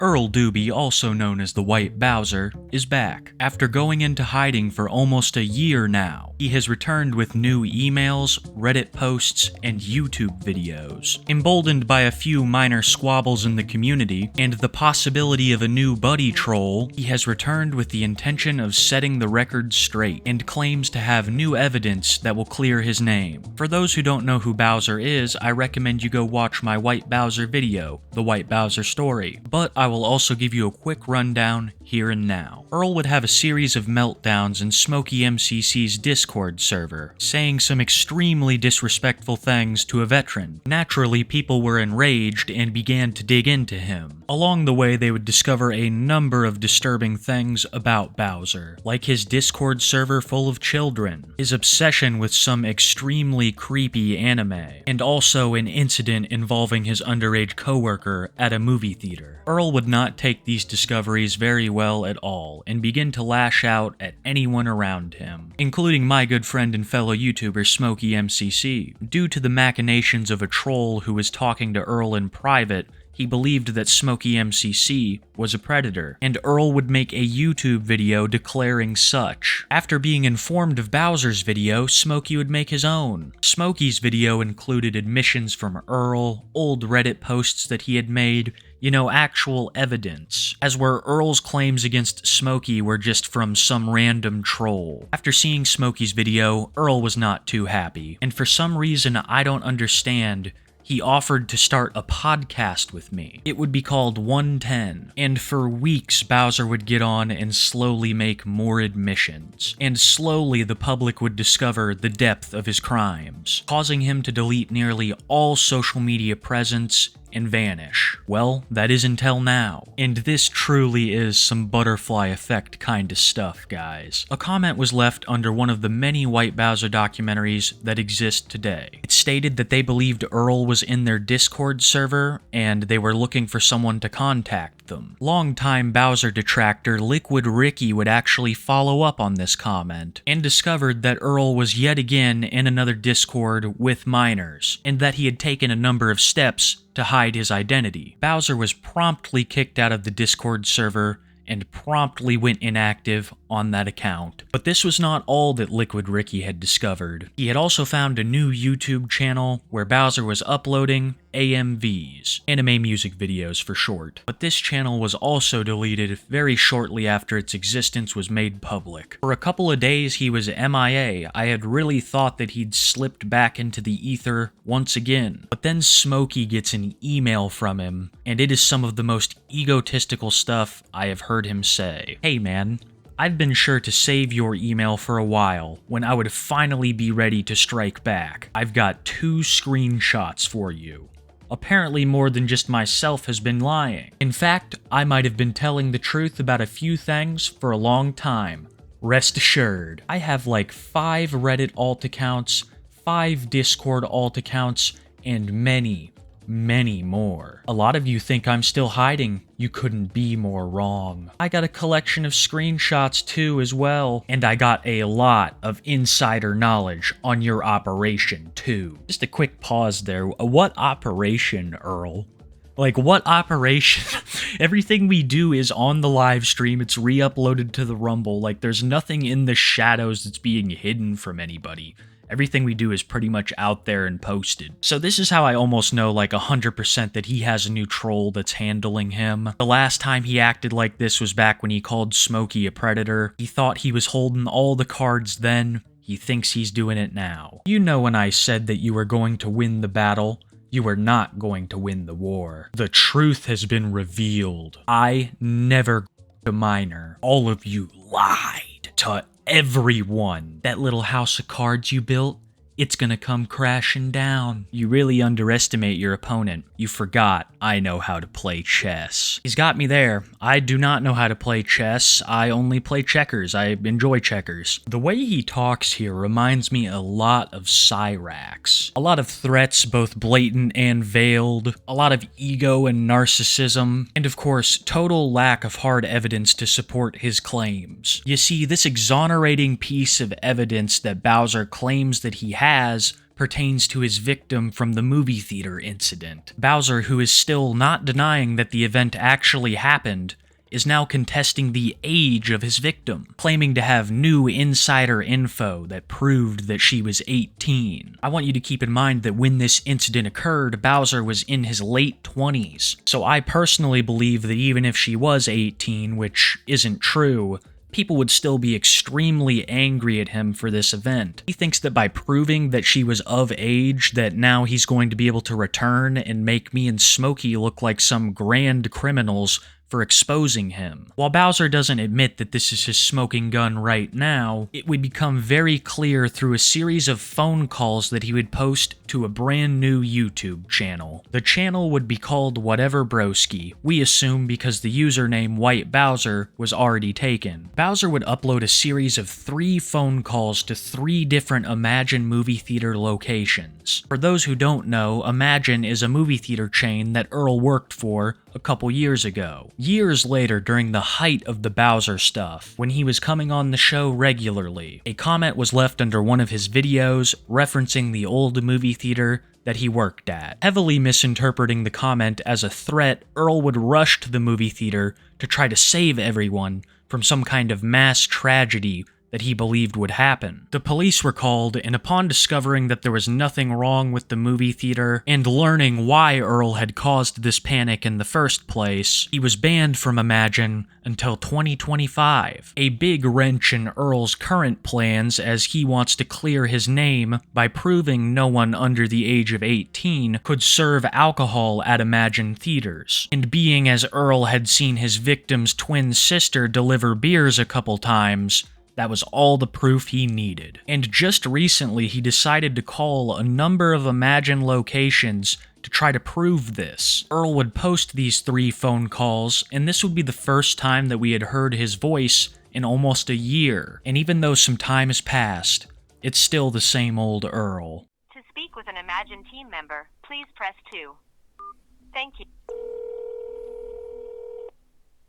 Earl Doobie, also known as the White Bowser, is back. After going into hiding for almost a year now, he has returned with new emails, Reddit posts, and YouTube videos. Emboldened by a few minor squabbles in the community, and the possibility of a new buddy troll, he has returned with the intention of setting the record straight, and claims to have new evidence that will clear his name. For those who don't know who Bowser is, I recommend you go watch my White Bowser video, The White Bowser Story, but I will also give you a quick rundown here and now. Earl would have a series of meltdowns in Smokey MCC's Discord server, saying some extremely disrespectful things to a veteran. Naturally, people were enraged and began to dig into him. Along the way, they would discover a number of disturbing things about Bowser, like his Discord server full of children, his obsession with some extremely creepy anime, and also an incident involving his underage coworker at a movie theater. Earl would not take these discoveries very well at all, and begin to lash out at anyone around him, including my good friend and fellow YouTuber Smokey MCC. Due to the machinations of a troll who was talking to Earl in private, he believed that Smokey MCC was a predator, and Earl would make a YouTube video declaring such. After being informed of Bowser's video, Smokey would make his own. Smokey's video included admissions from Earl, old Reddit posts that he had made, actual evidence, as where Earl's claims against Smokey were just from some random troll. After seeing Smokey's video, Earl was not too happy, and for some reason I don't understand, he offered to start a podcast with me. It would be called 110, and for weeks Bowser would get on and slowly make more admissions, and slowly the public would discover the depth of his crimes, causing him to delete nearly all social media presence and vanish. Well, that is until now. And this truly is some butterfly effect kinda stuff, guys. A comment was left under one of the many White Bowser documentaries that exist today. It stated that they believed Earl was in their Discord server, and they were looking for someone to contact them. Longtime Bowser detractor Liquid Ricky would actually follow up on this comment, and discovered that Earl was yet again in another Discord with minors, and that he had taken a number of steps to hide his identity. Bowser was promptly kicked out of the Discord server and promptly went inactive on that account. But this was not all that Liquid Ricky had discovered. He had also found a new YouTube channel where Bowser was uploading AMVs, anime music videos for short. But this channel was also deleted very shortly after its existence was made public. For a couple of days he was MIA. I had really thought that he'd slipped back into the ether once again. But then Smokey gets an email from him, and it is some of the most egotistical stuff I have heard him say. Hey man, I've been sure to save your email for a while, when I would finally be ready to strike back. I've got 2 screenshots for you. Apparently more than just myself has been lying. In fact, I might have been telling the truth about a few things for a long time. Rest assured. I have like 5 Reddit alt accounts, 5 Discord alt accounts, and many more. A lot of you think I'm still hiding. You couldn't be more wrong. I got a collection of screenshots too as well, and I got a lot of insider knowledge on your operation too. Just a quick pause there. What operation, Earl? Like, what operation? Everything we do is on the live stream. It's re-uploaded to the Rumble. Like, there's nothing in the shadows that's being hidden from anybody. Everything we do is pretty much out there and posted. So this is how I almost know like 100% that he has a new troll that's handling him. The last time he acted like this was back when he called Smokey a predator. He thought he was holding all the cards then. He thinks he's doing it now. You know when I said that you were going to win the battle, you are not going to win the war. The truth has been revealed. I never a minor. All of you lied to everyone. That little house of cards you built, it's gonna come crashing down. You really underestimate your opponent. You forgot I know how to play chess. He's got me there. I do not know how to play chess. I only play checkers. I enjoy checkers. The way he talks here reminds me a lot of Cyrax. A lot of threats, both blatant and veiled. A lot of ego and narcissism. And of course, total lack of hard evidence to support his claims. You see, this exonerating piece of evidence that Bowser claims that he has pertains to his victim from the movie theater incident. Bowser, who is still not denying that the event actually happened, is now contesting the age of his victim, claiming to have new insider info that proved that she was 18. I want you to keep in mind that when this incident occurred, Bowser was in his late 20s, so I personally believe that even if she was 18, which isn't true, people would still be extremely angry at him for this event. He thinks that by proving that she was of age, that now he's going to be able to return and make me and Smokey look like some grand criminals for exposing him. While Bowser doesn't admit that this is his smoking gun right now, it would become very clear through a series of phone calls that he would post to a brand new YouTube channel. The channel would be called Whatever Broski, we assume because the username White Bowser was already taken. Bowser would upload a series of 3 phone calls to 3 different Imagine movie theater locations. For those who don't know, Imagine is a movie theater chain that Earl worked for a couple years ago. Years later, during the height of the Bowser stuff, when he was coming on the show regularly, a comment was left under one of his videos referencing the old movie theater that he worked at. Heavily misinterpreting the comment as a threat, Earl would rush to the movie theater to try to save everyone from some kind of mass tragedy that he believed would happen. The police were called, and upon discovering that there was nothing wrong with the movie theater, and learning why Earl had caused this panic in the first place, he was banned from Imagine until 2025. A big wrench in Earl's current plans, as he wants to clear his name by proving no one under the age of 18 could serve alcohol at Imagine theaters. And being as Earl had seen his victim's twin sister deliver beers a couple times, that was all the proof he needed. And just recently, he decided to call a number of Imagine locations to try to prove this. Earl would post these 3 phone calls, and this would be the first time that we had heard his voice in almost a year. And even though some time has passed, it's still the same old Earl. To speak with an Imagine team member, please press 2. Thank you.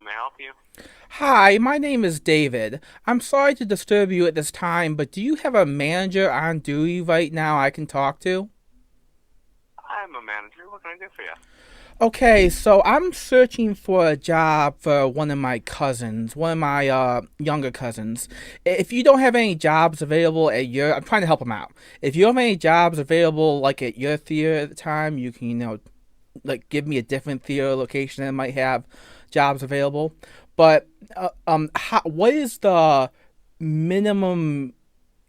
May I help you? Hi, my name is David. I'm sorry to disturb you at this time, but do you have a manager on duty right now I can talk to? I'm a manager. What can I do for you? Okay, so I'm searching for a job for one of my younger cousins. If you don't have any jobs available I'm trying to help him out. If you have any jobs available, like at your theater at the time, you can, give me a different theater location that might have jobs available. But what is the minimum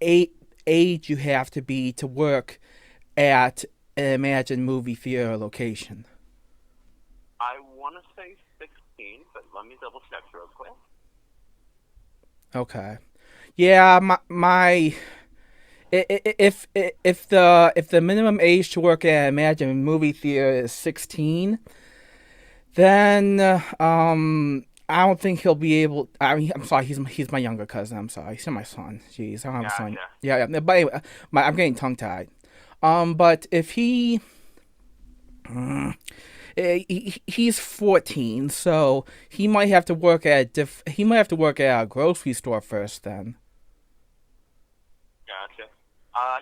age you have to be to work at an Imagine movie theater location? I want to say 16, but let me double check real quick. Okay. Yeah, if the minimum age to work at Imagine movie theater is 16, then I don't think he'll be able. I mean, I'm sorry, he's my younger cousin. I'm sorry, he's not my son. Jeez, I don't have a son. Yeah. But anyway, I'm getting tongue tied. But if he's 14, so he might have to work at a grocery store first then. Gotcha.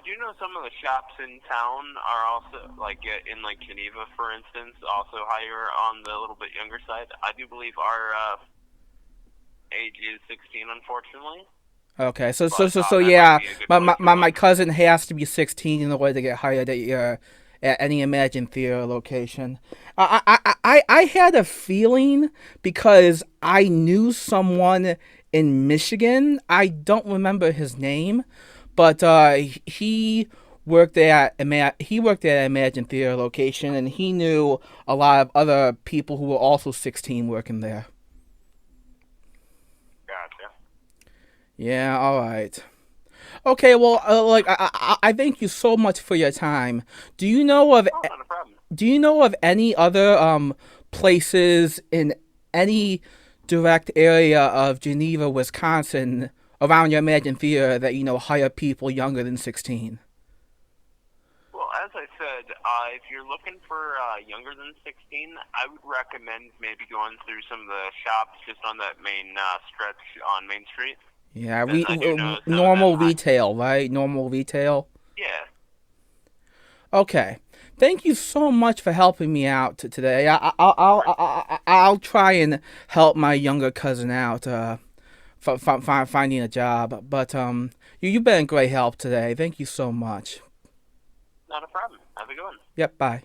Do you know some of the shops in town are also, in Geneva, for instance, also higher on the little bit younger side? I do believe our age is 16, unfortunately. Okay, so yeah, my cousin has to be 16 in order to get hired at any Imagine theater location. I had a feeling because I knew someone in Michigan. I don't remember his name, but he worked at Imagine theater location, and he knew a lot of other people who were also 16 working there. Gotcha. Yeah, all right. Okay, well, I thank you so much for your time. Do you know of Oh, not a problem. Do you know of any other places in any direct area of Geneva, Wisconsin, around your Imagine theater that hire people younger than 16? Well, as I said, if you're looking for younger than 16, I would recommend maybe going through some of the shops just on that main stretch on Main Street. Yeah, I do know some normal of them. retail, right? Normal retail. Yeah. Okay. Thank you so much for helping me out today. I'll try and help my younger cousin out finding a job. But you've been great help today. Thank you so much. Not a problem. Have a good one. Yep. Bye.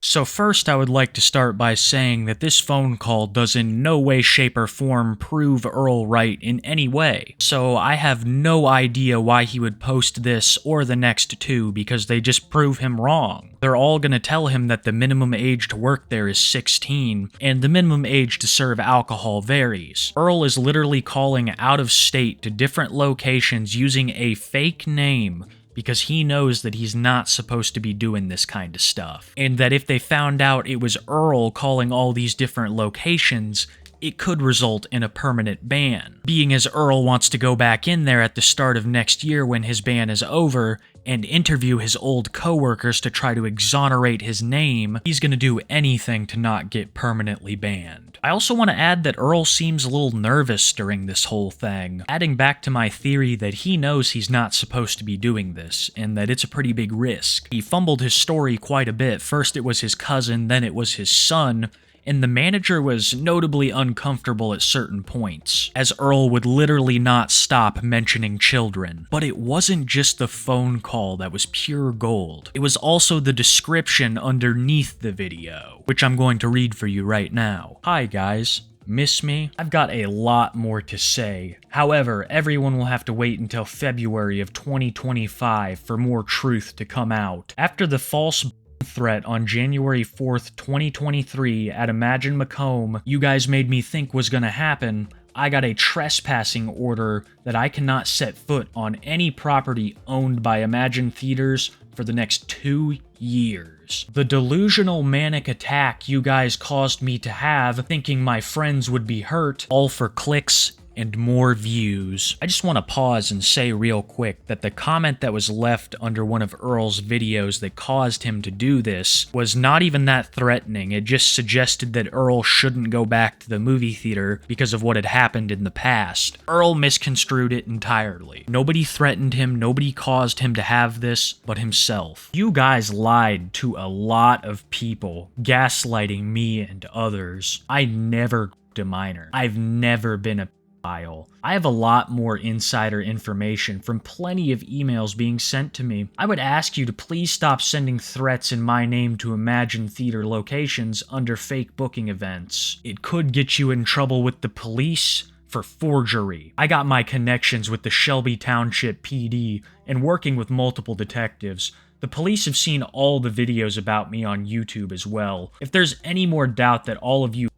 So first, I would like to start by saying that this phone call does in no way, shape, or form prove Earl right in any way. So I have no idea why he would post this or the next two, because they just prove him wrong. They're all gonna tell him that the minimum age to work there is 16, and the minimum age to serve alcohol varies. Earl is literally calling out of state to different locations using a fake name, because he knows that he's not supposed to be doing this kind of stuff. And that if they found out it was Earl calling all these different locations, it could result in a permanent ban. Being as Earl wants to go back in there at the start of next year when his ban is over, and interview his old coworkers to try to exonerate his name, he's gonna do anything to not get permanently banned. I also want to add that Earl seems a little nervous during this whole thing, adding back to my theory that he knows he's not supposed to be doing this, and that it's a pretty big risk. He fumbled his story quite a bit. First it was his cousin, then it was his son, and the manager was notably uncomfortable at certain points, as Earl would literally not stop mentioning children. But it wasn't just the phone call that was pure gold. It was also the description underneath the video, which I'm going to read for you right now. Hi guys. Miss me? I've got a lot more to say. However, everyone will have to wait until February of 2025 for more truth to come out. After the false threat on January 4th, 2023 at Imagine Macomb you guys made me think was gonna happen, I got a trespassing order that I cannot set foot on any property owned by Imagine Theaters for the next 2 years. The delusional manic attack you guys caused me to have, thinking my friends would be hurt, all for clicks and more views. I just want to pause and say real quick that the comment that was left under one of Earl's videos that caused him to do this was not even that threatening. It just suggested that Earl shouldn't go back to the movie theater because of what had happened in the past. Earl misconstrued it entirely. Nobody threatened him, nobody caused him to have this but himself. You guys lied to a lot of people, gaslighting me and others. I never a minor. I've never been a I have a lot more insider information from plenty of emails being sent to me. I would ask you to please stop sending threats in my name to Imagine Theater locations under fake booking events. It could get you in trouble with the police for forgery. I got my connections with the Shelby Township PD and working with multiple detectives. The police have seen all the videos about me on YouTube as well. If there's any more doubt that all of you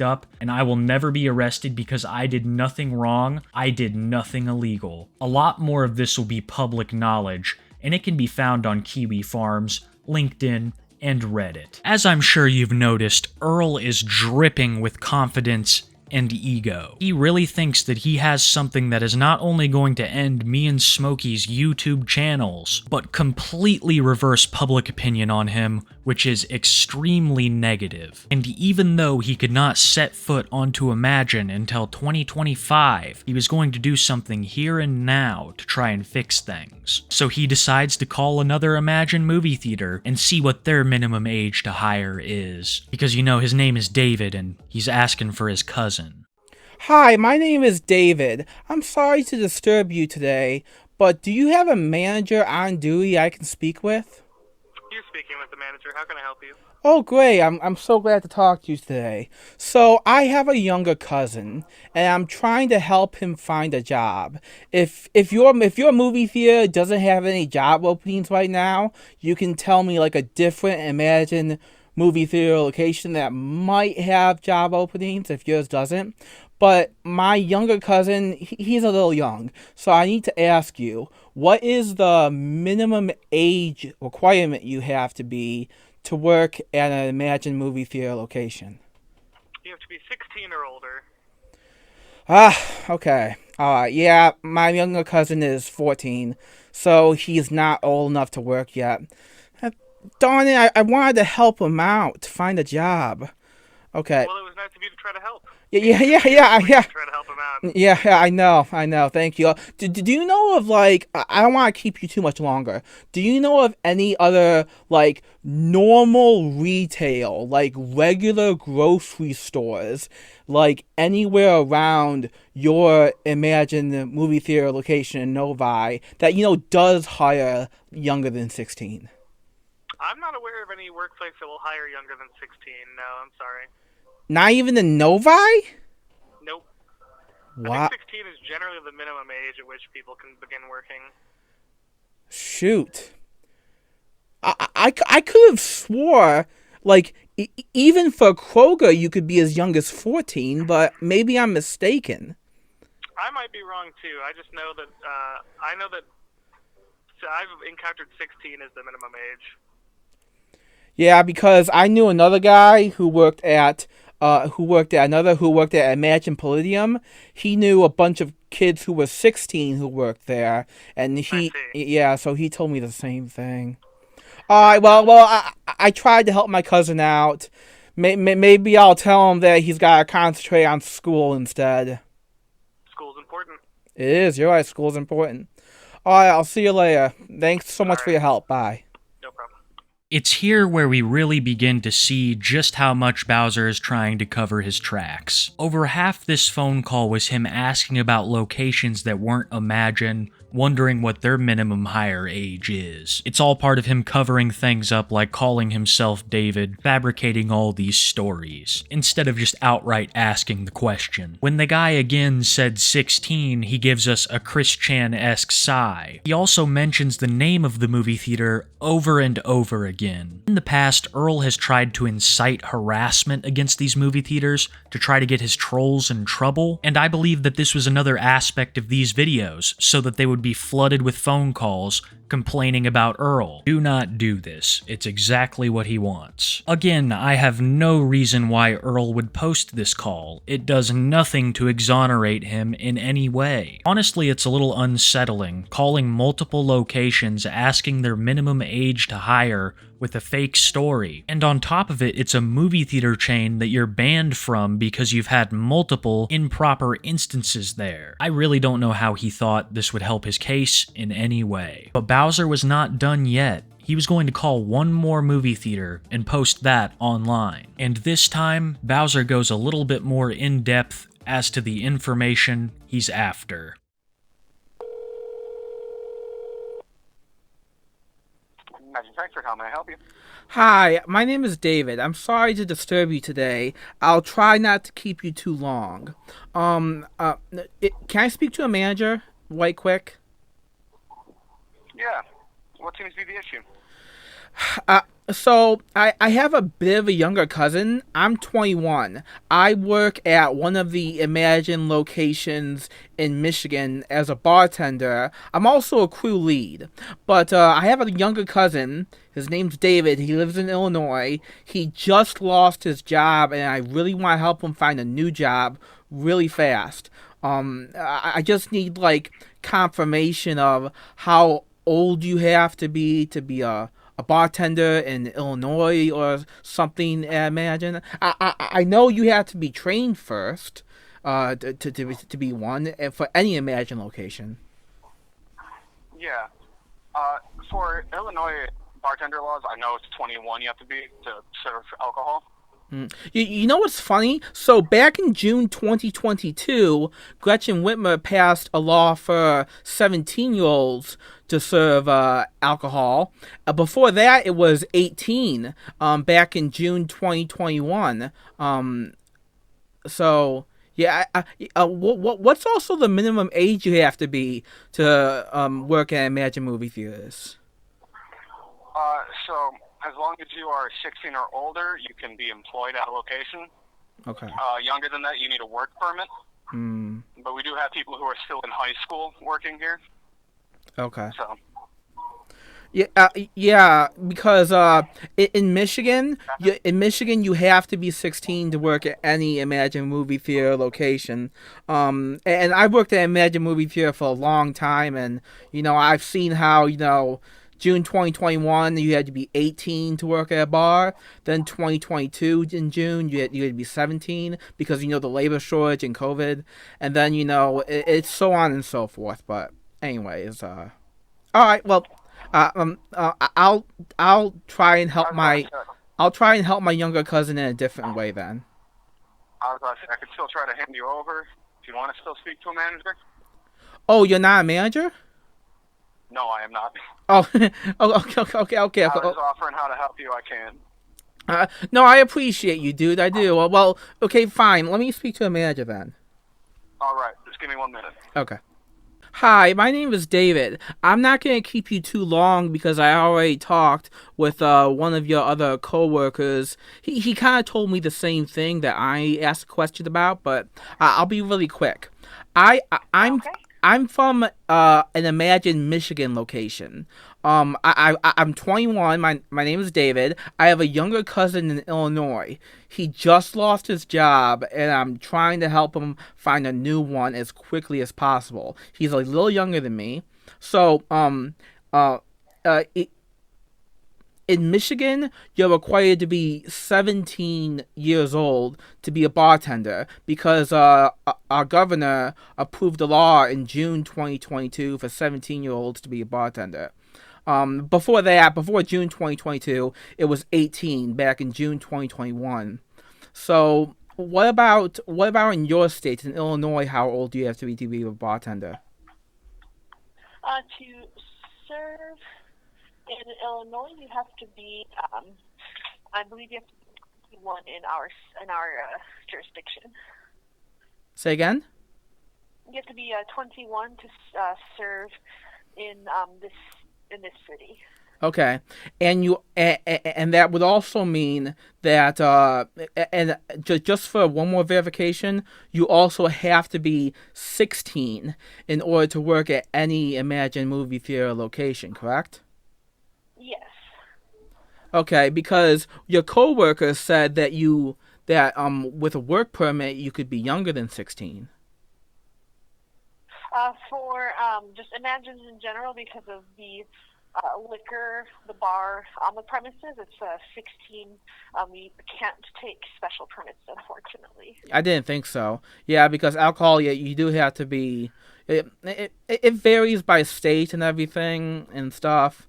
up and I will never be arrested because I did nothing wrong, I did nothing illegal. A lot more of this will be public knowledge, and it can be found on Kiwi Farms, LinkedIn, and Reddit. As I'm sure you've noticed, Earl is dripping with confidence and ego. He really thinks that he has something that is not only going to end me and Smokey's YouTube channels, but completely reverse public opinion on him, which is extremely negative. And even though he could not set foot onto Imagine until 2025, he was going to do something here and now to try and fix things. So he decides to call another Imagine movie theater and see what their minimum age to hire is. Because you know his name is David and he's asking for his cousin. Hi, my name is David. I'm sorry to disturb you today, but do you have a manager on duty I can speak with? You're speaking with the manager. How can I help you? Oh, great. I'm so glad to talk to you today. So, I have a younger cousin, and I'm trying to help him find a job. If your movie theater doesn't have any job openings right now, you can tell me like a different Imagine movie theater location that might have job openings if yours doesn't. But my younger cousin, he's a little young, so I need to ask you, what is the minimum age requirement you have to be to work at an Imagine movie theater location? You have to be 16 or older. Okay. Alright, yeah, my younger cousin is 14, so he's not old enough to work yet. Darn it, I wanted to help him out to find a job. Okay. Well, it was nice of you to try to help. Yeah. Try to help him out. Yeah, I know. Thank you. Do you know of, like, I don't want to keep you too much longer. Do you know of any other, like, normal retail, like regular grocery stores, like anywhere around your imagined movie theater location in Novi that, does hire younger than 16? I'm not aware of any workplace that will hire younger than 16. No, I'm sorry. Not even in Novi? Nope. Wow. I think 16 is generally the minimum age at which people can begin working. Shoot. I could have swore, like, even for Kroger, you could be as young as 14, but maybe I'm mistaken. I might be wrong, too. I just know that, I've encountered 16 as the minimum age. Yeah, because I knew another guy who worked at Imagine Palladium. He knew a bunch of kids who were 16 who worked there, and so he told me the same thing. All right, well, I tried to help my cousin out. Maybe I'll tell him that he's got to concentrate on school instead. School's important. It is. You're right. School's important. All right, I'll see you later. Thanks so much for your help. Bye. No problem. It's here where we really begin to see just how much Bowser is trying to cover his tracks. Over half this phone call was him asking about locations that weren't Imagine, wondering what their minimum hire age is. It's all part of him covering things up, like calling himself David, fabricating all these stories, instead of just outright asking the question. When the guy again said 16, he gives us a Chris Chan-esque sigh. He also mentions the name of the movie theater over and over again. In the past, Earl has tried to incite harassment against these movie theaters to try to get his trolls in trouble, and I believe that this was another aspect of these videos, so that they would be flooded with phone calls complaining about Earl. Do not do this. It's exactly what he wants. Again, I have no reason why Earl would post this call. It does nothing to exonerate him in any way. Honestly, it's a little unsettling, calling multiple locations asking their minimum age to hire with a fake story. And on top of it, it's a movie theater chain that you're banned from because you've had multiple improper instances there. I really don't know how he thought this would help his case in any way. But Bowser was not done yet. He was going to call one more movie theater and post that online. And this time, Bowser goes a little bit more in-depth as to the information he's after. How may I help you? Hi, my name is David. I'm sorry to disturb you today. I'll try not to keep you too long. Can I speak to a manager right quick? Yeah. What seems to be the issue? So I have a bit of a younger cousin. I'm 21. I work at one of the Imagine locations in Michigan as a bartender. I'm also a crew lead. But I have a younger cousin. His name's David. He lives in Illinois. He just lost his job, and I really want to help him find a new job really fast. I just need, like, confirmation of how old you have to be a bartender in Illinois or something. Imagine. I know you have to be trained first to be one for any Imagine location. Yeah. For Illinois bartender laws, I know it's 21 you have to be to serve alcohol. You know what's funny? So back in June 2022, Gretchen Whitmer passed a law for 17-year-olds to serve alcohol. Before that, it was 18. Back in June 2021. So yeah. What's also the minimum age you have to be to work at Imagine movie theaters? So as long as you are 16 or older, you can be employed at a location. Okay. Younger than that, you need a work permit. But we do have people who are still in high school working here. Okay. So. Yeah, because in Michigan, you have to be 16 to work at any Imagine movie theater location. And I've worked at Imagine movie theater for a long time, and I've seen how June 2021, you had to be 18 to work at a bar. Then 2022 in June, you had to be 17 because, the labor shortage and COVID. And then, it's so on and so forth. But anyways, all right, well, I'll try and help my younger cousin in a different way then. I could still try to hand you over if you want to still speak to a manager. Oh, you're not a manager? No, I am not. Oh, okay. I was offering how to help you. I can. No, I appreciate you, dude. I do. Well, okay, fine. Let me speak to a manager then. All right, just give me 1 minute. Okay. Hi, my name is David. I'm not going to keep you too long because I already talked with one of your other coworkers. He kind of told me the same thing that I asked a question about, but I'll be really quick. I'm from an Imagine, Michigan location. I'm 21. My name is David. I have a younger cousin in Illinois. He just lost his job, and I'm trying to help him find a new one as quickly as possible. He's a little younger than me. So, in Michigan, you're required to be 17 years old to be a bartender because our governor approved a law in June 2022 for 17-year-olds to be a bartender. Before June 2022, it was 18 back in June 2021. So, what about in your state, in Illinois? How old do you have to be a bartender? To serve in Illinois, you have to be, I believe you have to be one in our jurisdiction. Say again? You have to be 21 to serve in this city. Okay, and that would also mean that and just for one more verification, you also have to be 16 in order to work at any Imagine movie theater location, correct? Yes. Okay, because your coworker said that with a work permit you could be younger than 16. For just Imagine in general, because of the liquor, the bar on the premises, it's 16. We can't take special permits, unfortunately. I didn't think so. Yeah, because alcohol, you do have to be. It varies by state and everything and stuff.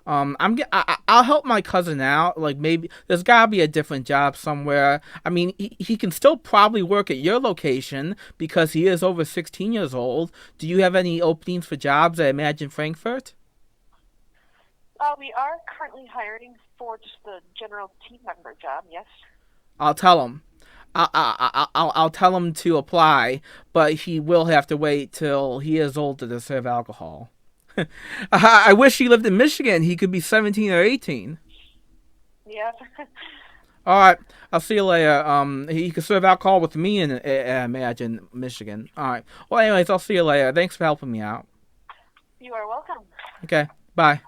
I'll help my cousin out. Like, maybe there's gotta be a different job somewhere. I mean, he can still probably work at your location because he is over 16 years old. Do you have any openings for jobs at Imagine Frankfurt? We are currently hiring for just the general team member job. Yes. I'll tell him. I'll tell him to apply, but he will have to wait till he is older to serve alcohol. I wish he lived in Michigan. He could be 17 or 18. Yeah. All right. I'll see you later. He could serve alcohol with me in Imagine, Michigan. All right. Well, anyways, I'll see you later. Thanks for helping me out. You are welcome. Okay. Bye.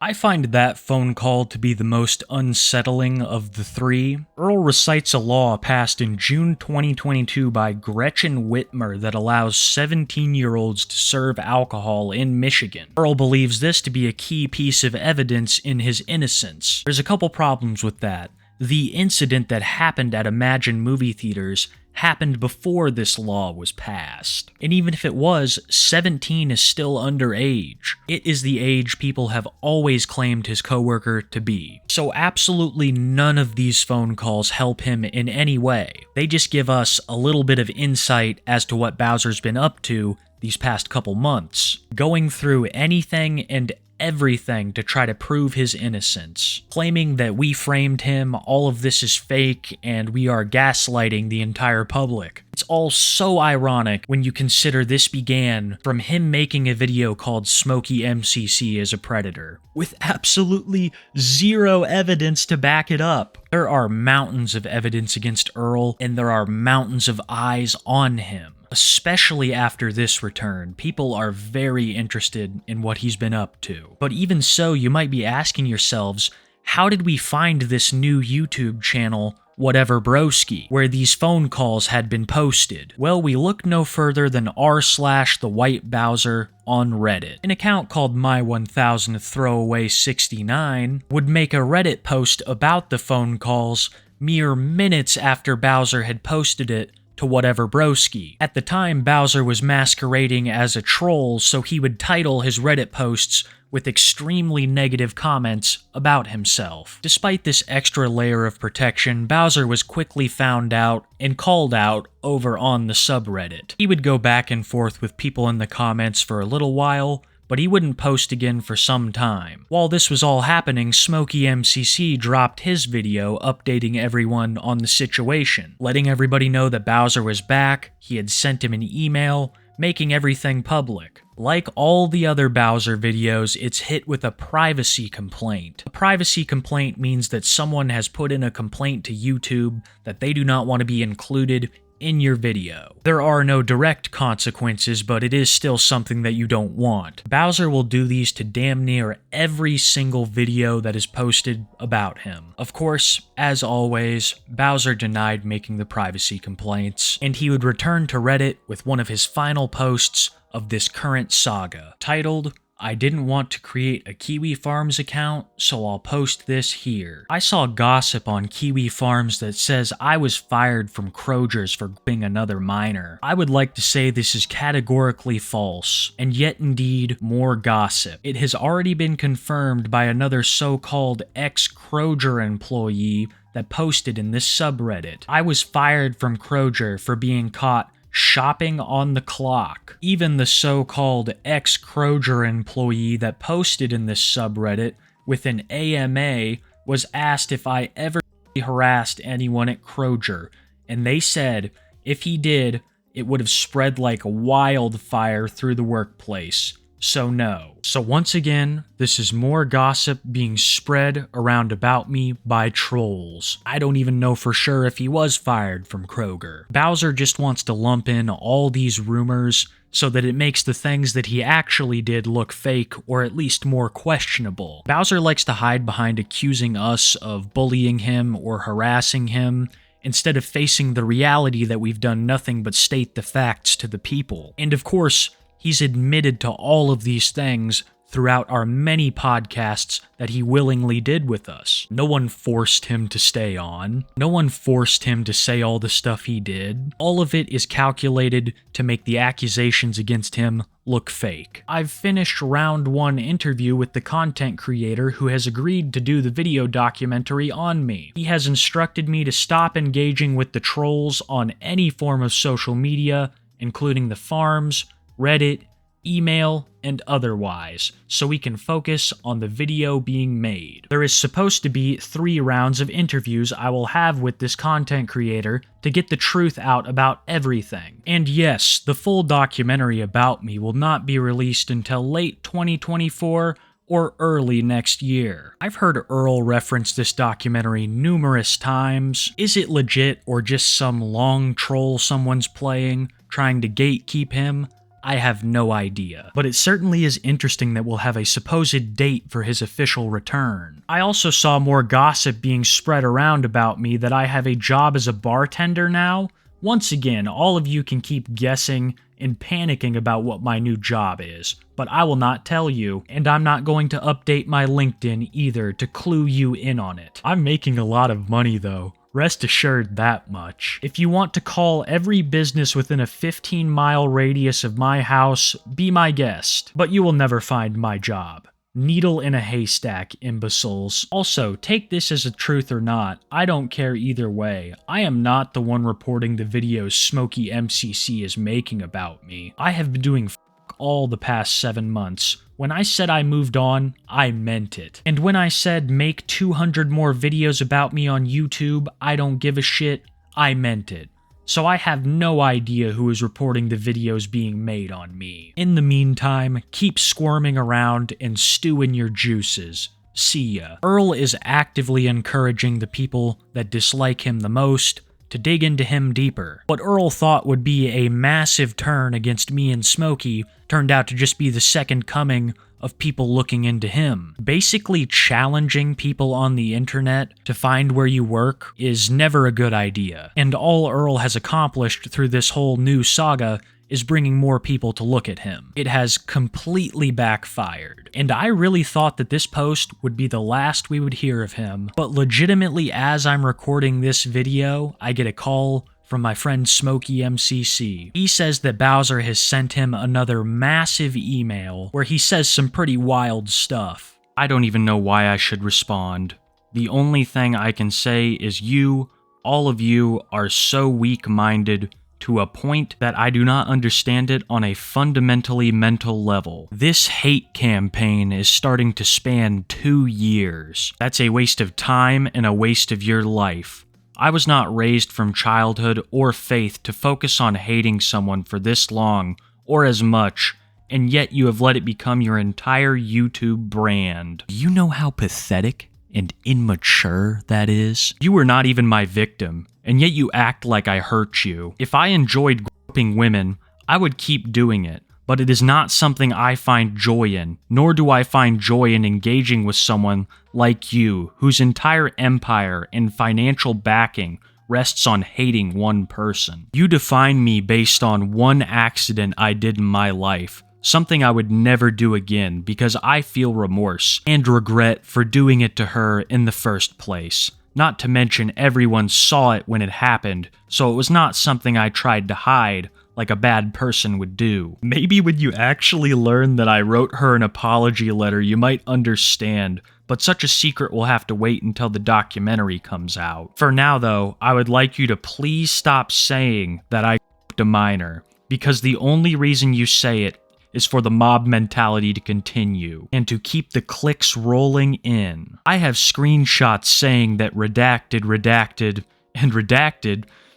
I find that phone call to be the most unsettling of the three. Earl recites a law passed in June 2022 by Gretchen Whitmer that allows 17-year-olds to serve alcohol in Michigan. Earl believes this to be a key piece of evidence in his innocence. There's a couple problems with that. The incident that happened at Imagine movie theaters happened before this law was passed. And even if it was, 17 is still underage. It is the age people have always claimed his coworker to be. So absolutely none of these phone calls help him in any way. They just give us a little bit of insight as to what Bowser's been up to these past couple months, going through anything and everything to try to prove his innocence, claiming that we framed him, all of this is fake, and we are gaslighting the entire public. It's all so ironic when you consider this began from him making a video called Smokey MCC as a predator, with absolutely zero evidence to back it up. There are mountains of evidence against Earl, and there are mountains of eyes on him. Especially after this return, people are very interested in what he's been up to. But even so, you might be asking yourselves, how did we find this new YouTube channel Whatever Broski, where these phone calls had been posted. Well, we looked no further than r/the White Bowser on Reddit. An account called My1000 Throwaway 69 would make a Reddit post about the phone calls mere minutes after Bowser had posted it to Whatever Broski. At the time, Bowser was masquerading as a troll, so he would title his Reddit posts with extremely negative comments about himself. Despite this extra layer of protection, Bowser was quickly found out and called out over on the subreddit. He would go back and forth with people in the comments for a little while, but he wouldn't post again for some time. While this was all happening, Smokey MCC dropped his video updating everyone on the situation, letting everybody know that Bowser was back, he had sent him an email, making everything public. Like all the other Bowser videos, it's hit with a privacy complaint. A privacy complaint means that someone has put in a complaint to YouTube that they do not want to be included in your video. There are no direct consequences, but it is still something that you don't want. Bowser will do these to damn near every single video that is posted about him. Of course, as always, Bowser denied making the privacy complaints, and he would return to Reddit with one of his final posts of this current saga, titled, "I didn't want to create a Kiwi Farms account, so I'll post this here." I saw gossip on Kiwi Farms that says I was fired from Kroger's for being another minor. I would like to say this is categorically false, and yet indeed more gossip. It has already been confirmed by another so-called ex-Kroger employee that posted in this subreddit. I was fired from Kroger for being caught shopping on the clock. Even the so-called ex-Kroger employee that posted in this subreddit with an AMA was asked if I ever harassed anyone at Kroger, and they said if he did, it would have spread like wildfire through the workplace. So no. So once again, this is more gossip being spread around about me by trolls. I don't even know for sure if he was fired from Kroger. Bowser just wants to lump in all these rumors so that it makes the things that he actually did look fake or at least more questionable. Bowser likes to hide behind accusing us of bullying him or harassing him, instead of facing the reality that we've done nothing but state the facts to the people. And of course, he's admitted to all of these things throughout our many podcasts that he willingly did with us. No one forced him to stay on. No one forced him to say all the stuff he did. All of it is calculated to make the accusations against him look fake. I've finished round 1 interview with the content creator who has agreed to do the video documentary on me. He has instructed me to stop engaging with the trolls on any form of social media, including the farms, Reddit, email, and otherwise, so we can focus on the video being made. There is supposed to be 3 rounds of interviews I will have with this content creator to get the truth out about everything. And yes, the full documentary about me will not be released until late 2024 or early next year. I've heard Earl reference this documentary numerous times. Is it legit or just some long troll someone's playing, trying to gatekeep him? I have no idea, but it certainly is interesting that we'll have a supposed date for his official return. I also saw more gossip being spread around about me that I have a job as a bartender now. Once again, all of you can keep guessing and panicking about what my new job is, but I will not tell you, and I'm not going to update my LinkedIn either to clue you in on it. I'm making a lot of money though. Rest assured that much. If you want to call every business within a 15-mile radius of my house, be my guest. But you will never find my job. Needle in a haystack, imbeciles. Also, take this as a truth or not, I don't care either way. I am not the one reporting the videos Smokey MCC is making about me. I have been doing all the past 7 months. When I said I moved on, I meant it. And when I said make 200 more videos about me on YouTube, I don't give a shit, I meant it. So I have no idea who is reporting the videos being made on me. In the meantime, keep squirming around and stew in your juices. See ya. Earl is actively encouraging the people that dislike him the most to dig into him deeper. What Earl thought would be a massive turn against me and Smokey turned out to just be the second coming of people looking into him. Basically, challenging people on the internet to find where you work is never a good idea. And all Earl has accomplished through this whole new saga is bringing more people to look at him. It has completely backfired. And I really thought that this post would be the last we would hear of him. But legitimately, as I'm recording this video, I get a call from my friend Smokey MCC. He says that Bowser has sent him another massive email where he says some pretty wild stuff. I don't even know why I should respond. The only thing I can say is you, all of you, are so weak-minded to a point that I do not understand it on a fundamentally mental level. This hate campaign is starting to span 2 years. That's a waste of time and a waste of your life. I was not raised from childhood or faith to focus on hating someone for this long, or as much, and yet you have let it become your entire YouTube brand. Do you know how pathetic and immature that is? You were not even my victim, and yet you act like I hurt you. If I enjoyed groping women, I would keep doing it, but it is not something I find joy in, nor do I find joy in engaging with someone like you, whose entire empire and financial backing rests on hating one person. You define me based on one accident I did in my life, something I would never do again because I feel remorse and regret for doing it to her in the first place. Not to mention everyone saw it when it happened, so it was not something I tried to hide like a bad person would do. Maybe when you actually learn that I wrote her an apology letter, you might understand, but such a secret will have to wait until the documentary comes out. For now though, I would like you to please stop saying that I a minor, because the only reason you say it is for the mob mentality to continue, and to keep the clicks rolling in. I have screenshots saying that Redacted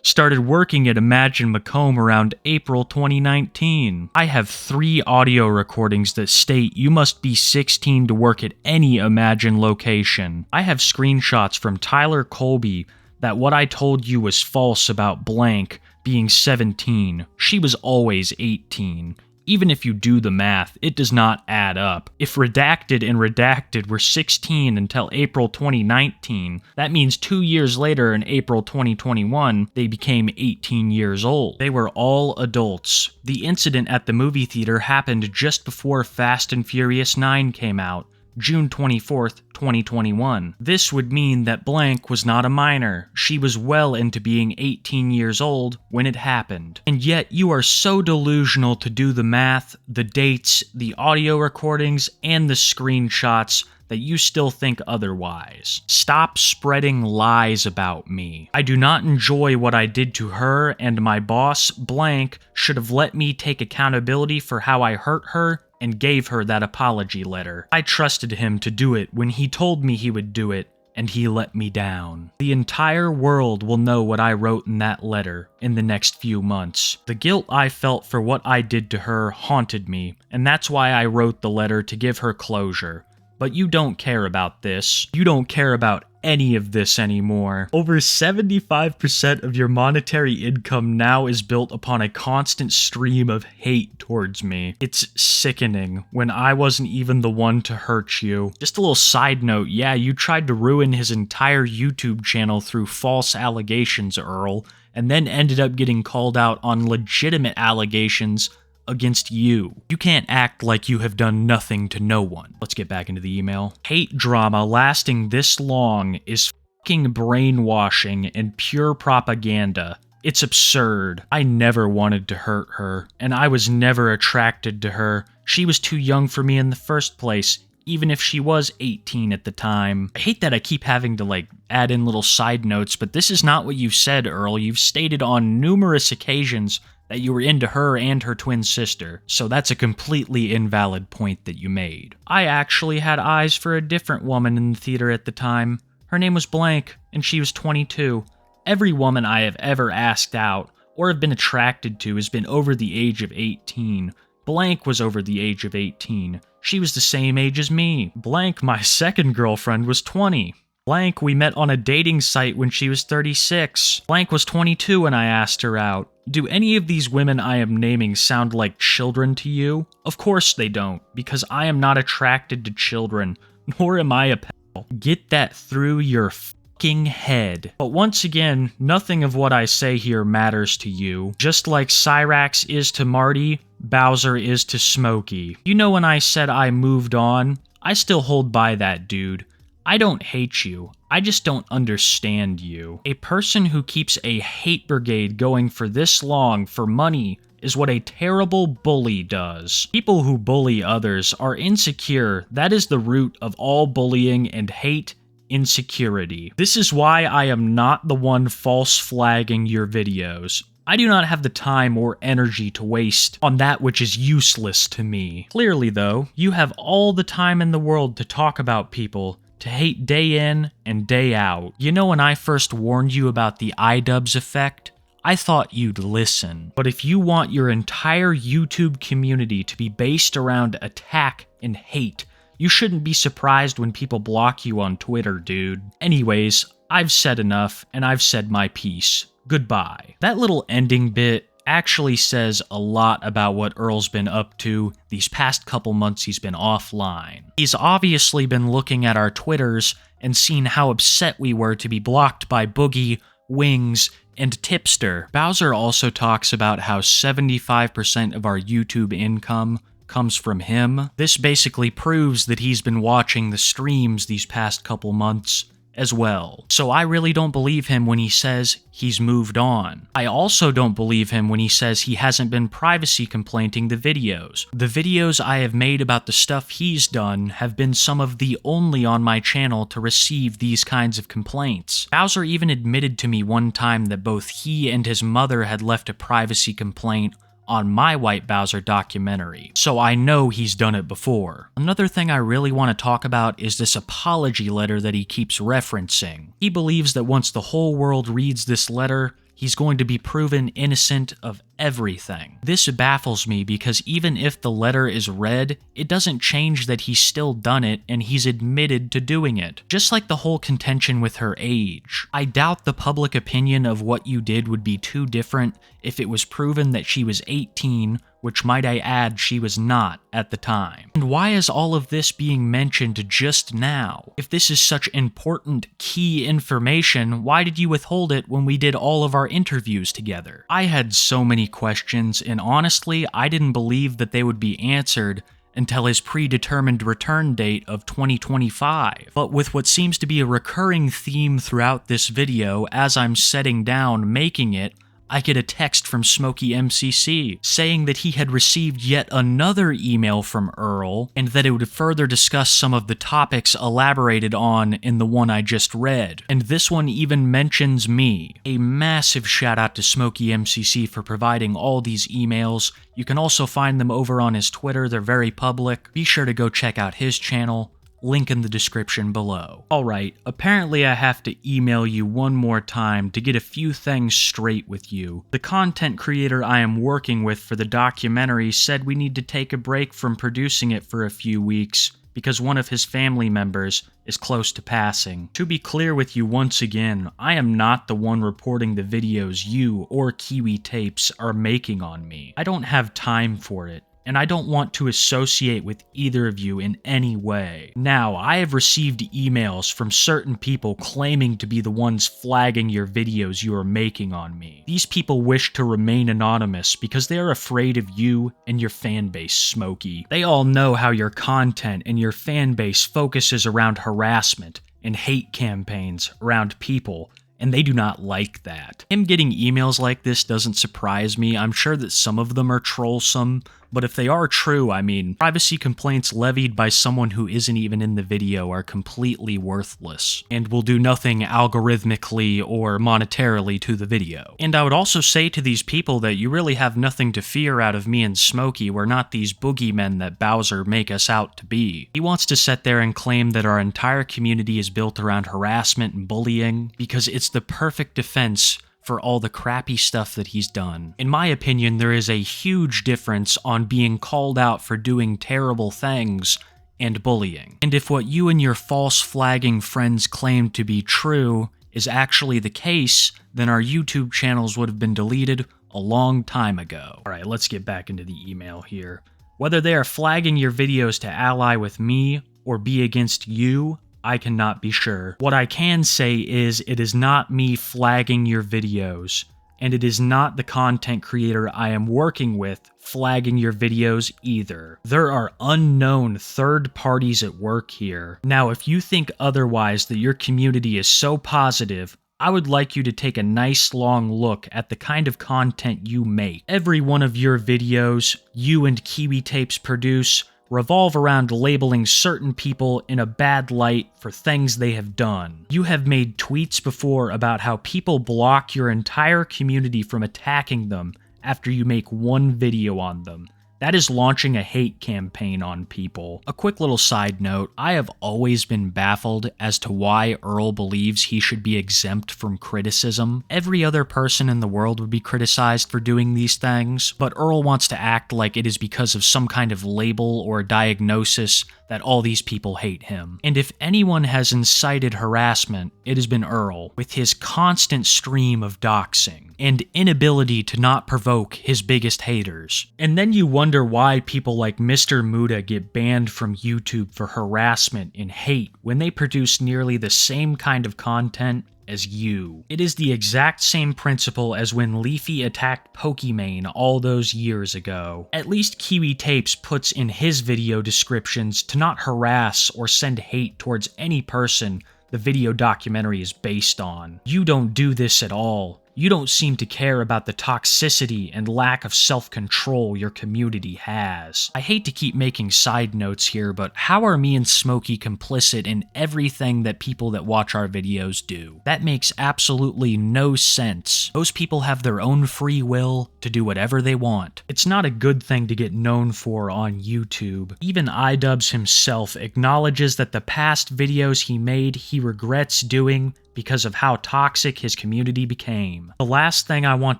started working at Imagine Macomb around April 2019. I have 3 audio recordings that state you must be 16 to work at any Imagine location. I have screenshots from Tyler Colby that what I told you was false about blank being 17. She was always 18. Even if you do the math, it does not add up. If Redacted were 16 until April 2019, that means 2 years later in April 2021, they became 18 years old. They were all adults. The incident at the movie theater happened just before Fast and Furious 9 came out, June 24th, 2021. This would mean that blank was not a minor. She was well into being 18 years old when it happened. And yet you are so delusional to do the math, the dates, the audio recordings, and the screenshots that you still think otherwise. Stop spreading lies about me. I do not enjoy what I did to her, and my boss, blank, should have let me take accountability for how I hurt her and gave her that apology letter. I trusted him to do it when he told me he would do it, and he let me down. The entire world will know what I wrote in that letter in the next few months. The guilt I felt for what I did to her haunted me, and that's why I wrote the letter to give her closure. But you don't care about this. You don't care about any of this anymore. Over 75% of your monetary income now is built upon a constant stream of hate towards me. It's sickening when I wasn't even the one to hurt you. Just a little side note, yeah, you tried to ruin his entire YouTube channel through false allegations, Earl, and then ended up getting called out on legitimate allegations against you. You can't act like you have done nothing to no one. Let's get back into the email. Hate drama lasting this long is fucking brainwashing and pure propaganda. It's absurd. I never wanted to hurt her, and I was never attracted to her. She was too young for me in the first place, even if she was 18 at the time. I hate that I keep having to, add in little side notes, but this is not what you've said, Earl. You've stated on numerous occasions that you were into her and her twin sister, so that's a completely invalid point that you made. I actually had eyes for a different woman in the theater at the time. Her name was Blank, and she was 22. Every woman I have ever asked out, or have been attracted to, has been over the age of 18. Blank was over the age of 18. She was the same age as me. Blank, my second girlfriend, was 20. Blank, we met on a dating site when she was 36. Blank was 22 when I asked her out. Do any of these women I am naming sound like children to you? Of course they don't, because I am not attracted to children, nor am I a pal. Get that through your fucking head. But once again, nothing of what I say here matters to you. Just like Cyrax is to Marty, Bowser is to Smokey. You know when I said I moved on? I still hold by that, dude. I don't hate you. I just don't understand you. A person who keeps a hate brigade going for this long for money is what a terrible bully does. People who bully others are insecure. That is the root of all bullying and hate. Insecurity. This is why I am not the one false flagging your videos. I do not have the time or energy to waste on that which is useless to me. Clearly though, you have all the time in the world to talk about people, to hate day in and day out. You know when I first warned you about the iDubbbz effect? I thought you'd listen. But if you want your entire YouTube community to be based around attack and hate, you shouldn't be surprised when people block you on Twitter, dude. Anyways, I've said enough, and I've said my piece. Goodbye. That little ending bit actually says a lot about what Earl's been up to these past couple months he's been offline. He's obviously been looking at our Twitters and seen how upset we were to be blocked by Boogie, Wings, and Tipster. Bowser also talks about how 75% of our YouTube income comes from him. This basically proves that he's been watching the streams these past couple months as well. So I really don't believe him when he says he's moved on. I also don't believe him when he says he hasn't been privacy complaining the videos. The videos I have made about the stuff he's done have been some of the only on my channel to receive these kinds of complaints. Bowser even admitted to me one time that both he and his mother had left a privacy complaint on my White Bowser documentary, so I know he's done it before. Another thing I really want to talk about is this apology letter that he keeps referencing. He believes that once the whole world reads this letter, he's going to be proven innocent of everything. This baffles me because even if the letter is read, it doesn't change that he's still done it and he's admitted to doing it. Just like the whole contention with her age. I doubt the public opinion of what you did would be too different if it was proven that she was 18, which might I add she was not at the time. And why is all of this being mentioned just now? If this is such important key information, why did you withhold it when we did all of our interviews together? I had so many questions, and honestly, I didn't believe that they would be answered until his predetermined return date of 2025. But with what seems to be a recurring theme throughout this video as I'm setting down making it, I get a text from Smokey MCC saying that he had received yet another email from Earl and that it would further discuss some of the topics elaborated on in the one I just read. And this one even mentions me. A massive shout out to Smokey MCC for providing all these emails. You can also find them over on his Twitter, they're very public. Be sure to go check out his channel. Link in the description below. Alright, apparently I have to email you one more time to get a few things straight with you. The content creator I am working with for the documentary said we need to take a break from producing it for a few weeks because one of his family members is close to passing. To be clear with you once again, I am not the one reporting the videos you or kiwitapes are making on me. I don't have time for it. And I don't want to associate with either of you in any way. Now, I have received emails from certain people claiming to be the ones flagging your videos you are making on me. These people wish to remain anonymous because they are afraid of you and your fanbase, Smokey. They all know how your content and your fanbase focuses around harassment and hate campaigns around people, and they do not like that. Him getting emails like this doesn't surprise me. I'm sure that some of them are trollsome, but if they are true, I mean, privacy complaints levied by someone who isn't even in the video are completely worthless, and will do nothing algorithmically or monetarily to the video. And I would also say to these people that you really have nothing to fear out of me and Smokey. We're not these boogeymen that Bowser make us out to be. He wants to sit there and claim that our entire community is built around harassment and bullying, because it's the perfect defense for all the crappy stuff that he's done. In my opinion, there is a huge difference on being called out for doing terrible things and bullying. And if what you and your false flagging friends claim to be true is actually the case, then our YouTube channels would have been deleted a long time ago. Alright, let's get back into the email here. Whether they are flagging your videos to ally with me or be against you, I cannot be sure. What I can say is it is not me flagging your videos, and it is not the content creator I am working with flagging your videos either. There are unknown third parties at work here. Now, if you think otherwise, that your community is so positive, I would like you to take a nice long look at the kind of content you make. Every one of your videos you and kiwitapes produce revolve around labeling certain people in a bad light for things they have done. You have made tweets before about how people block your entire community from attacking them after you make one video on them. That is launching a hate campaign on people. A quick little side note, I have always been baffled as to why Earl believes he should be exempt from criticism. Every other person in the world would be criticized for doing these things, but Earl wants to act like it is because of some kind of label or diagnosis that all these people hate him. And if anyone has incited harassment, it has been Earl, with his constant stream of doxing and inability to not provoke his biggest haters. And then you wonder why people like Mr. Muda get banned from YouTube for harassment and hate when they produce nearly the same kind of content as you. It is the exact same principle as when Leafy attacked Pokimane all those years ago. At least kiwitapes puts in his video descriptions to not harass or send hate towards any person the video documentary is based on. You don't do this at all. You don't seem to care about the toxicity and lack of self-control your community has. I hate to keep making side notes here, but how are me and Smokey complicit in everything that people that watch our videos do? That makes absolutely no sense. Those people have their own free will to do whatever they want. It's not a good thing to get known for on YouTube. Even iDubbbz himself acknowledges that the past videos he made he regrets doing because of how toxic his community became. The last thing I want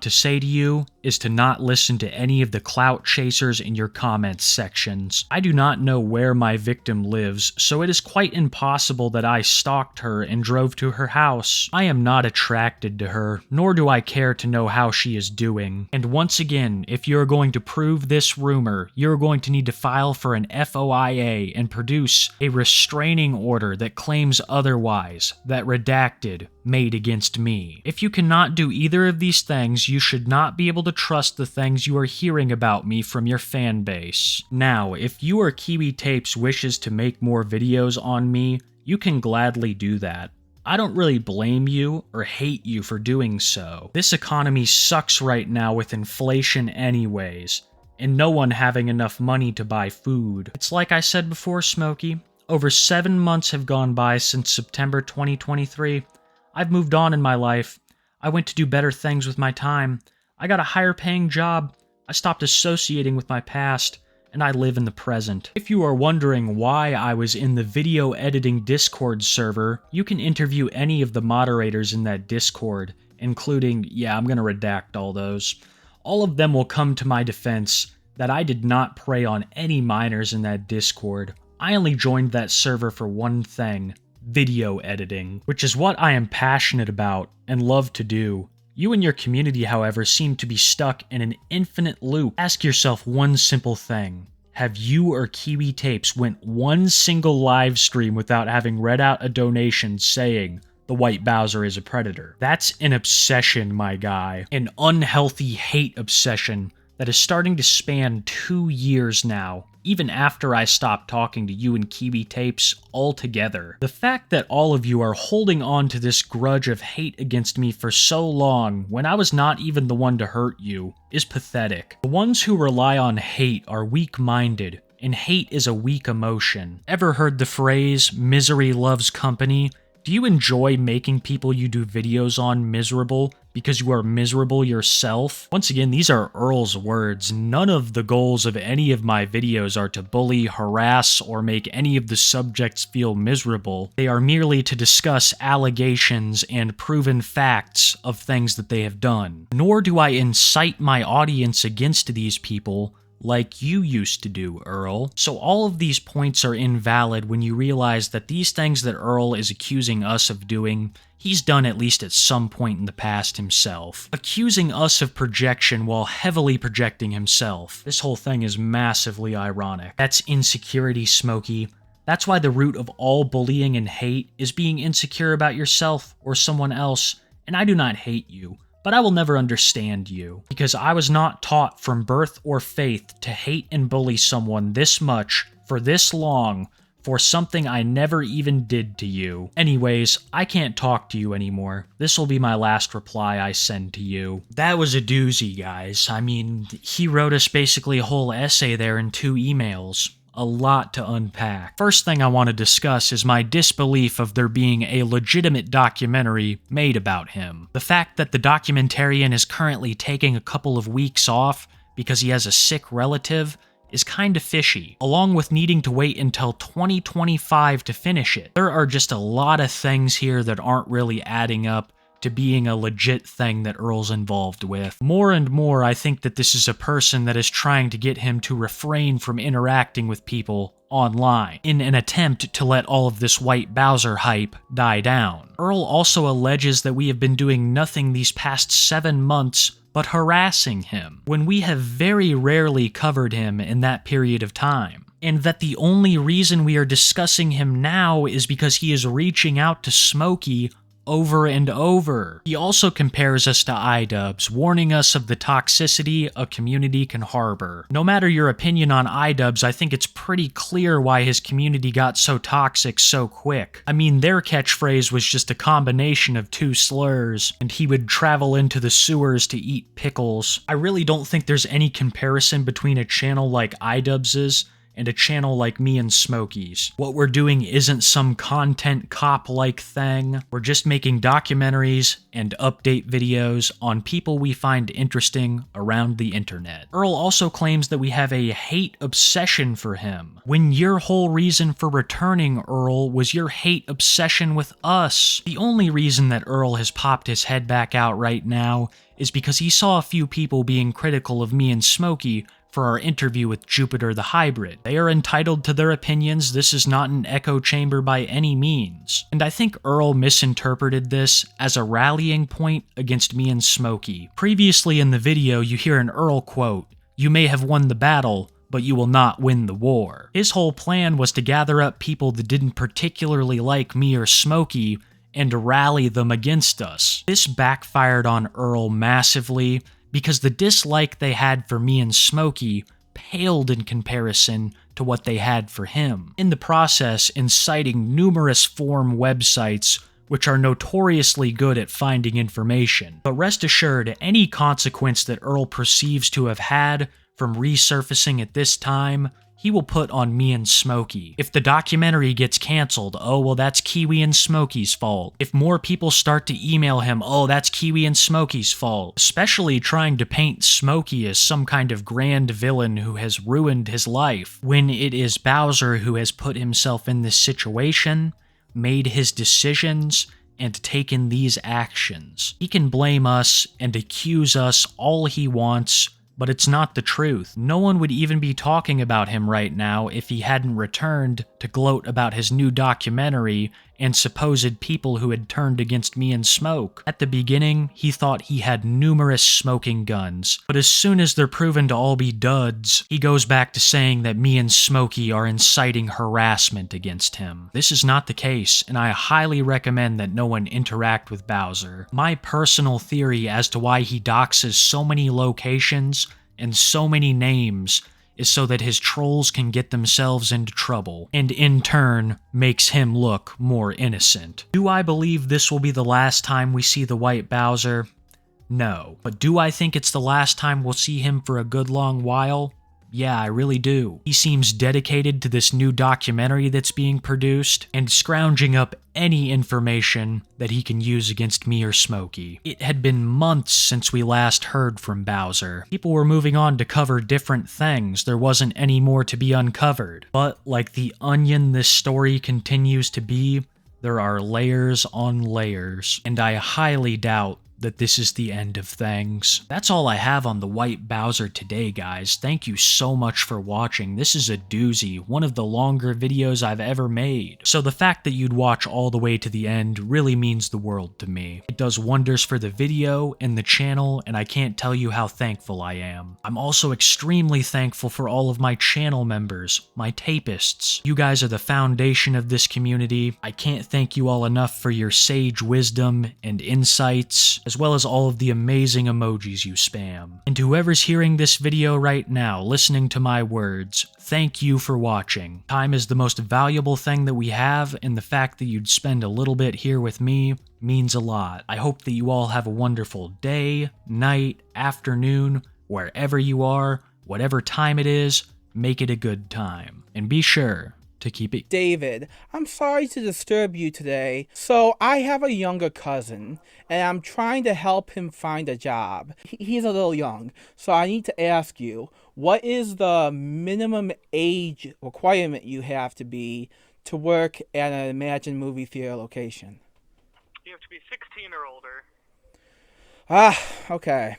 to say to you is to not listen to any of the clout chasers in your comments sections. I do not know where my victim lives, so it is quite impossible that I stalked her and drove to her house. I am not attracted to her, nor do I care to know how she is doing. And once again, if you're going to prove this rumor, you're going to need to file for an FOIA and produce a restraining order that claims otherwise, that redacted made against me. If you cannot do either of these things, you should not be able to trust the things you are hearing about me from your fan base. Now, if you or kiwitapes wishes to make more videos on me, you can gladly do that. I don't really blame you or hate you for doing so. This economy sucks right now with inflation anyways, and no one having enough money to buy food. It's like I said before, Smokey. Over 7 months have gone by since September 2023. I've moved on in my life. I went to do better things with my time. I got a higher paying job. I stopped associating with my past, and I live in the present. If you are wondering why I was in the video editing Discord server, you can interview any of the moderators in that Discord, including, yeah, I'm gonna redact all those. All of them will come to my defense that I did not prey on any minors in that Discord. I only joined that server for one thing, video editing, which is what I am passionate about and love to do. You and your community, however, seem to be stuck in an infinite loop. Ask yourself one simple thing. Have you or kiwitapes went one single live stream without having read out a donation saying the white Bowser is a predator? That's an obsession, my guy. An unhealthy hate obsession that is starting to span 2 years now, even after I stopped talking to you and kiwitapes altogether. The fact that all of you are holding on to this grudge of hate against me for so long when I was not even the one to hurt you is pathetic. The ones who rely on hate are weak-minded, and hate is a weak emotion. Ever heard the phrase, misery loves company? Do you enjoy making people you do videos on miserable because you are miserable yourself? Once again, these are Earl's words. None of the goals of any of my videos are to bully, harass, or make any of the subjects feel miserable. They are merely to discuss allegations and proven facts of things that they have done. Nor do I incite my audience against these people like you used to do, Earl. So all of these points are invalid when you realize that these things that Earl is accusing us of doing, he's done at least at some point in the past himself. Accusing us of projection while heavily projecting himself. This whole thing is massively ironic. That's insecurity, Smokey. That's why the root of all bullying and hate is being insecure about yourself or someone else, and I do not hate you. But I will never understand you, because I was not taught from birth or faith to hate and bully someone this much, for this long, for something I never even did to you. Anyways, I can't talk to you anymore. This will be my last reply I send to you. That was a doozy, guys. I mean, he wrote us basically a whole essay there in 2 emails. A lot to unpack. First thing I want to discuss is my disbelief of there being a legitimate documentary made about him. The fact that the documentarian is currently taking a couple of weeks off because he has a sick relative is kinda fishy, along with needing to wait until 2025 to finish it. There are just a lot of things here that aren't really adding up to being a legit thing that Earl's involved with. More and more, I think that this is a person that is trying to get him to refrain from interacting with people online, in an attempt to let all of this White Bowser hype die down. Earl also alleges that we have been doing nothing these past 7 months but harassing him, when we have very rarely covered him in that period of time. And that the only reason we are discussing him now is because he is reaching out to Smokey over and over. He also compares us to iDubbbz, warning us of the toxicity a community can harbor. No matter your opinion on iDubbbz, I think it's pretty clear why his community got so toxic so quick. I mean, their catchphrase was just a combination of 2 slurs, and he would travel into the sewers to eat pickles. I really don't think there's any comparison between a channel like iDubbbz's and a channel like me and Smokey's. What we're doing isn't some content cop-like thing. We're just making documentaries and update videos on people we find interesting around the internet. Earl also claims that we have a hate obsession for him, when your whole reason for returning, Earl, was your hate obsession with us. The only reason that Earl has popped his head back out right now is because he saw a few people being critical of me and Smokey for our interview with Jupiter the Hybrid. They are entitled to their opinions. This is not an echo chamber by any means. And I think Earl misinterpreted this as a rallying point against me and Smokey. Previously in the video, you hear an Earl quote, "You may have won the battle, but you will not win the war." His whole plan was to gather up people that didn't particularly like me or Smokey and rally them against us. This backfired on Earl massively, because the dislike they had for me and Smokey paled in comparison to what they had for him, in the process inciting numerous forum websites which are notoriously good at finding information. But rest assured, any consequence that Earl perceives to have had from resurfacing at this time, he will put on me and Smokey. If the documentary gets canceled, oh well, that's Kiwi and Smokey's fault. If more people start to email him, oh that's Kiwi and Smokey's fault. Especially trying to paint Smokey as some kind of grand villain who has ruined his life, when it is Bowser who has put himself in this situation, made his decisions, and taken these actions. He can blame us and accuse us all he wants, but it's not the truth. No one would even be talking about him right now if he hadn't returned to gloat about his new documentary and supposed people who had turned against me and Smoke. At the beginning, he thought he had numerous smoking guns, but as soon as they're proven to all be duds, he goes back to saying that me and Smokey are inciting harassment against him. This is not the case, and I highly recommend that no one interact with Bowser. My personal theory as to why he doxes so many locations and so many names is so that his trolls can get themselves into trouble, and in turn, makes him look more innocent. Do I believe this will be the last time we see the White Bowser? No. But do I think it's the last time we'll see him for a good long while? Yeah, I really do. He seems dedicated to this new documentary that's being produced, and scrounging up any information that he can use against me or Smokey. It had been months since we last heard from Bowser. People were moving on to cover different things. There wasn't any more to be uncovered. But like the onion this story continues to be, there are layers on layers, and I highly doubt that this is the end of things. That's all I have on the White Bowser today, guys. Thank you so much for watching. This is a doozy, one of the longer videos I've ever made. So the fact that you'd watch all the way to the end really means the world to me. It does wonders for the video and the channel, and I can't tell you how thankful I am. I'm also extremely thankful for all of my channel members, my tapists. You guys are the foundation of this community. I can't thank you all enough for your sage wisdom and insights, as well as all of the amazing emojis you spam. And to whoever's hearing this video right now, listening to my words, thank you for watching. Time is the most valuable thing that we have, and the fact that you'd spend a little bit here with me means a lot. I hope that you all have a wonderful day, night, afternoon, wherever you are, whatever time it is, make it a good time. And be sure to keep it. David, I'm sorry to disturb you today. So I have a younger cousin, and I'm trying to help him find a job. He's a little young, so I need to ask you, what is the minimum age requirement you have to be to work at an Imagine movie theater location? You have to be 16 or older. Ah, okay.